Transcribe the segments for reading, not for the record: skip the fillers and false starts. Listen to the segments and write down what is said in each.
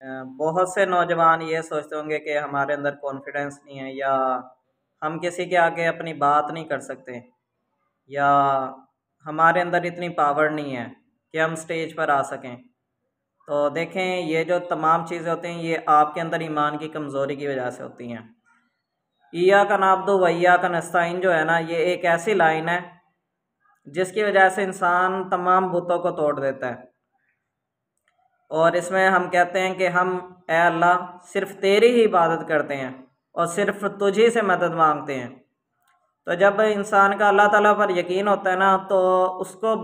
बहुत से नौजवान ये सोचते होंगे कि हमारे अंदर कॉन्फिडेंस नहीं है, या हम किसी के आगे अपनी बात नहीं कर सकते, या हमारे अंदर इतनी पावर नहीं है कि हम स्टेज पर आ सकें। तो देखें, ये जो तमाम चीज़ें होती हैं ये आपके अंदर ईमान की कमज़ोरी की वजह से होती हैं। ईया का नाब्दु व ईया का नस्ताइन जो है ना, ये एक ऐसी लाइन है जिसकी वजह से इंसान तमाम बुतों को तोड़ देता है। और इसमें हम कहते हैं कि हम ए अल्लाह सिर्फ़ तेरी ही इबादत करते हैं और सिर्फ़ तुझी से मदद मांगते हैं। तो जब इंसान का अल्लाह ताला पर यकीन होता है ना, तो उसको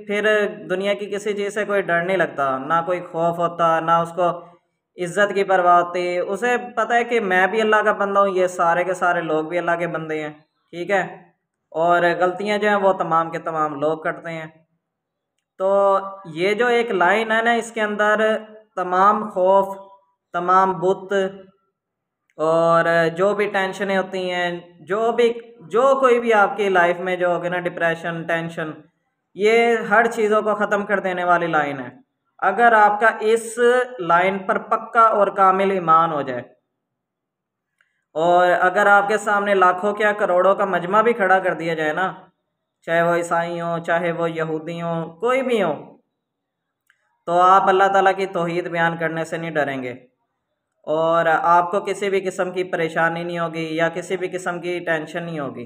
फिर दुनिया की किसी चीज़ से कोई डर नहीं लगता, ना कोई खौफ होता, ना उसको इज़्ज़त की परवाह होती। उसे पता है कि मैं भी अल्लाह का बंदा हूँ, ये सारे के सारे लोग भी अल्लाह के बंदे हैं, ठीक है। और गलतियाँ जो हैं वो तमाम के तमाम लोग करते हैं। तो ये जो एक लाइन है ना, इसके अंदर तमाम खौफ, तमाम बुत और जो भी टेंशनें होती हैं, जो कोई भी आपकी लाइफ में जो होगी ना, डिप्रेशन, टेंशन, ये हर चीज़ों को ख़त्म कर देने वाली लाइन है। अगर आपका इस लाइन पर पक्का और कामिल ईमान हो जाए, और अगर आपके सामने लाखों क्या करोड़ों का मजमा भी खड़ा कर दिया जाए ना, चाहे वो ईसाई हो, चाहे वो यहूदी हो, कोई भी हो, तो आप अल्लाह ताला की तौहीद बयान करने से नहीं डरेंगे और आपको किसी भी किस्म की परेशानी नहीं होगी या किसी भी किस्म की टेंशन नहीं होगी।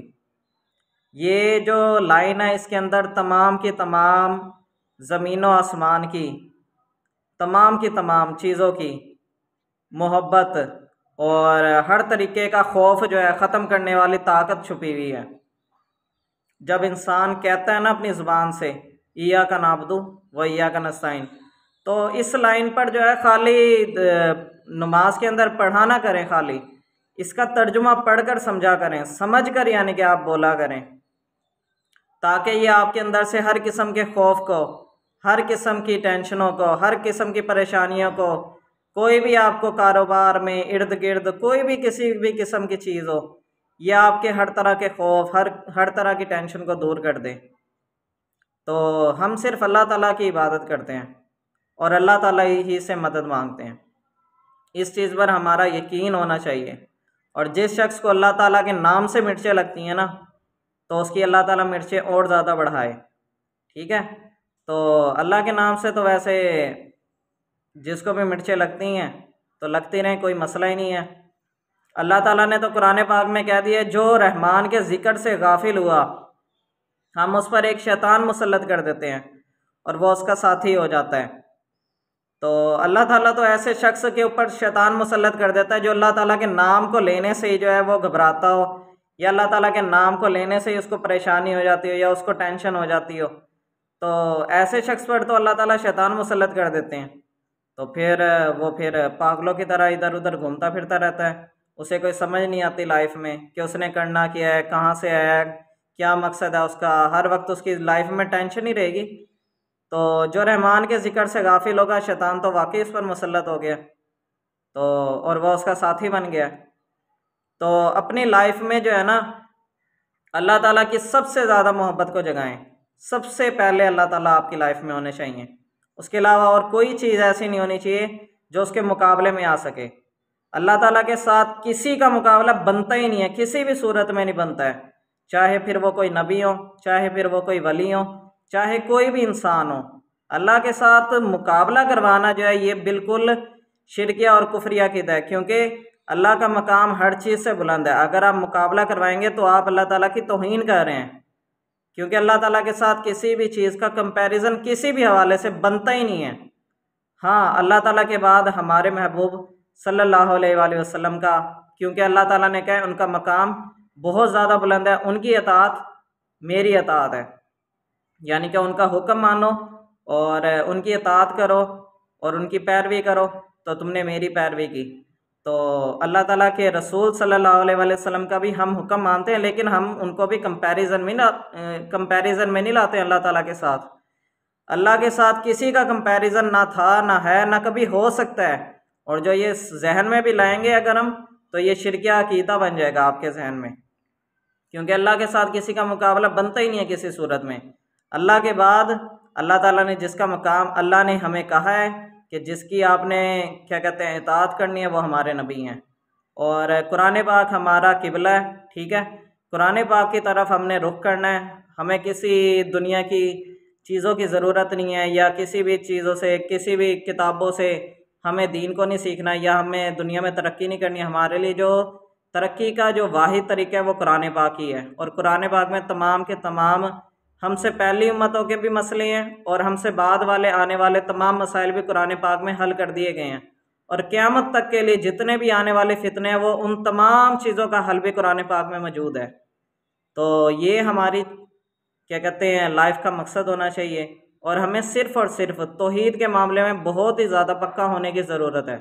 ये जो लाइन है, इसके अंदर तमाम की तमाम ज़मीन व आसमान की तमाम चीज़ों की मोहब्बत और हर तरीके का खौफ जो है ख़त्म करने वाली ताकत छुपी हुई है। जब इंसान कहता है ना अपनी ज़ुबान से ईया का नाबदू व ईया का नस्ताइन, तो इस लाइन पर जो है खाली नमाज के अंदर पढ़ा ना करें, खाली इसका तर्जुमा पढ़कर समझा करें, समझ कर यानी कि आप बोला करें, ताकि ये आपके अंदर से हर किस्म के खौफ को, हर किस्म की टेंशनों को, हर किस्म की परेशानियों को, कोई भी आपको कारोबार में इर्द गिर्द कोई भी किसी भी किस्म की चीज़ हो, ये आपके हर तरह के खौफ, हर तरह की टेंशन को दूर कर दे। तो हम सिर्फ़ अल्लाह ताला की इबादत करते हैं और अल्लाह ताला ही से मदद मांगते हैं। इस चीज़ पर हमारा यकीन होना चाहिए। और जिस शख्स को अल्लाह ताला के नाम से मिर्चें लगती हैं ना, तो उसकी अल्लाह ताला मिर्चें और ज़्यादा बढ़ाए, ठीक है। तो अल्लाह के नाम से तो वैसे जिसको भी मिर्चें लगती हैं तो लगती रहें, कोई मसला ही नहीं है। अल्लाह ताला ने तो कुरान पाक में कह दिया, जो रहमान के ज़िक्र से गाफिल हुआ, हम उस पर एक शैतान मुसल्लत कर देते हैं और वह उसका साथी हो जाता है। तो अल्लाह ताला तो ऐसे शख्स के ऊपर शैतान मुसल्लत कर देता है जो अल्लाह ताला के नाम को लेने से ही जो है वो घबराता हो, या अल्लाह ताला के नाम को लेने से ही उसको परेशानी हो जाती हो या उसको टेंशन हो जाती हो। तो ऐसे शख्स पर तो अल्लाह ताला शैतान मुसल्लत कर देते हैं। तो फिर वो फिर पागलों की तरह इधर उधर घूमता फिरता रहता है। उसे कोई समझ नहीं आती लाइफ में कि उसने करना क्या है, कहाँ से आया है, क्या मकसद है उसका। हर वक्त उसकी लाइफ में टेंशन ही रहेगी। तो जो रहमान के ज़िक्र से गाफिल होगा, शैतान तो वाकई इस पर मुसल्लत हो गया, तो और वह उसका साथी बन गया। तो अपनी लाइफ में जो है ना, अल्लाह ताला की सबसे ज़्यादा मोहब्बत को जगाएं। सबसे पहले अल्लाह ताला आपकी लाइफ में होने चाहिए, उसके अलावा और कोई चीज़ ऐसी नहीं होनी चाहिए जो उसके मुकाबले में आ सके। अल्लाह ताला के साथ किसी का मुकाबला बनता ही नहीं है, किसी भी सूरत में नहीं बनता है। चाहे फिर वो कोई नबी हो, चाहे फिर वो कोई वली हो, चाहे कोई भी इंसान हो, अल्लाह के साथ मुकाबला करवाना जो है ये बिल्कुल शिरकिया और कुफरिया की है। क्योंकि अल्लाह का मकाम हर चीज़ से बुलंद है। अगर आप मुकाबला करवाएंगे तो आप अल्लाह ताला की तौहीन कर रहे हैं, क्योंकि अल्लाह ताला के साथ किसी भी चीज़ का कंपैरिजन किसी भी हवाले से बनता ही नहीं है। हाँ, अल्लाह ताला के बाद हमारे महबूब सल्लल्लाहु अलैहि वसल्लम का, क्योंकि अल्लाह ताला ने कहा उनका मकाम बहुत ज़्यादा बुलंद है, उनकी अताअत मेरी अताअत है, यानी कि उनका हुक्म मानो और उनकी अताअत करो और उनकी पैरवी करो, तो तुमने मेरी पैरवी की। तो अल्लाह ताला के रसूल सल्लल्लाहु अलैहि वसल्लम का भी हम हुक्म मानते हैं, लेकिन हम उनको भी कंपैरिजन में नहीं लाते अल्लाह ताला के साथ। अल्लाह के साथ किसी का कंपैरिजन ना था, ना है, ना कभी हो सकता है। और जो ये जहन में भी लाएंगे अगर हम, तो ये शिरकिया अकीदा बन जाएगा आपके जहन में, क्योंकि अल्लाह के साथ किसी का मुकाबला बनता ही नहीं है किसी सूरत में। अल्लाह के बाद अल्लाह ताला ने जिसका मकाम अल्लाह ने हमें कहा है कि जिसकी आपने क्या कहते हैं इताअत करनी है वो हमारे नबी हैं। और कुरान पाक हमारा किबला है, ठीक है। कुरान पाक की तरफ हमने रुख करना है। हमें किसी दुनिया की चीज़ों की ज़रूरत नहीं है, या किसी भी चीज़ों से, किसी भी किताबों से हमें दीन को नहीं सीखना, या हमें दुनिया में तरक्की नहीं करनी। हमारे लिए जो तरक्की का जो वाहिद तरीका है वो कुरान पाक ही है। और कुरान पाक में तमाम के तमाम हमसे पहली उम्मतों के भी मसले हैं और हमसे बाद वाले आने वाले तमाम मसाइल भी कुरान पाक में हल कर दिए गए हैं। और क़यामत तक के लिए जितने भी आने वाले फितने हैं वो उन तमाम चीज़ों का हल भी कुरान पाक में मौजूद है। तो ये हमारी क्या कहते हैं लाइफ का मकसद होना चाहिए। और हमें सिर्फ़ और सिर्फ तौहीद के मामले में बहुत ही ज़्यादा पक्का होने की ज़रूरत है।